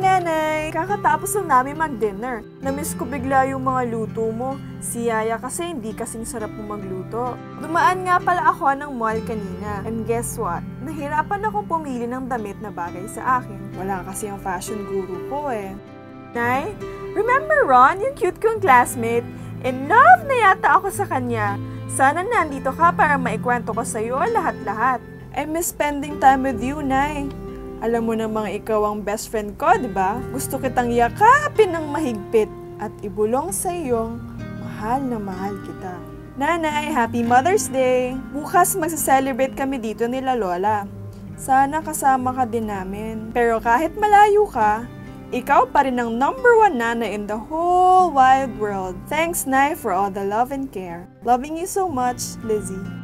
Nanay! Kakatapos lang namin mag-dinner. Namiss ko bigla yung mga luto mo. Si Yaya kasi hindi kasing sarap mo magluto. Dumaan nga pala ako ng mall kanina. And guess what? Nahirapan ako pumili ng damit na bagay sa akin. Wala kasi ang fashion guru ko eh. Nay, remember Ron, yung cute kong classmate? In love na yata ako sa kanya. Sana nandito ka para maikwento ko sa'yo lahat-lahat. I miss spending time with you, Nay. Alam mo namang ikaw ang best friend ko, di ba? Gusto kitang yakapin ng mahigpit at ibulong sa iyong mahal na mahal kita. Nanay, Happy Mother's Day! Bukas magsa-celebrate kami dito nila Lola. Sana kasama ka din namin. Pero kahit malayo ka, ikaw pa rin ang #1 nanay in the whole wide world. Thanks, Nay, for all the love and care. Loving you so much, Lizzie.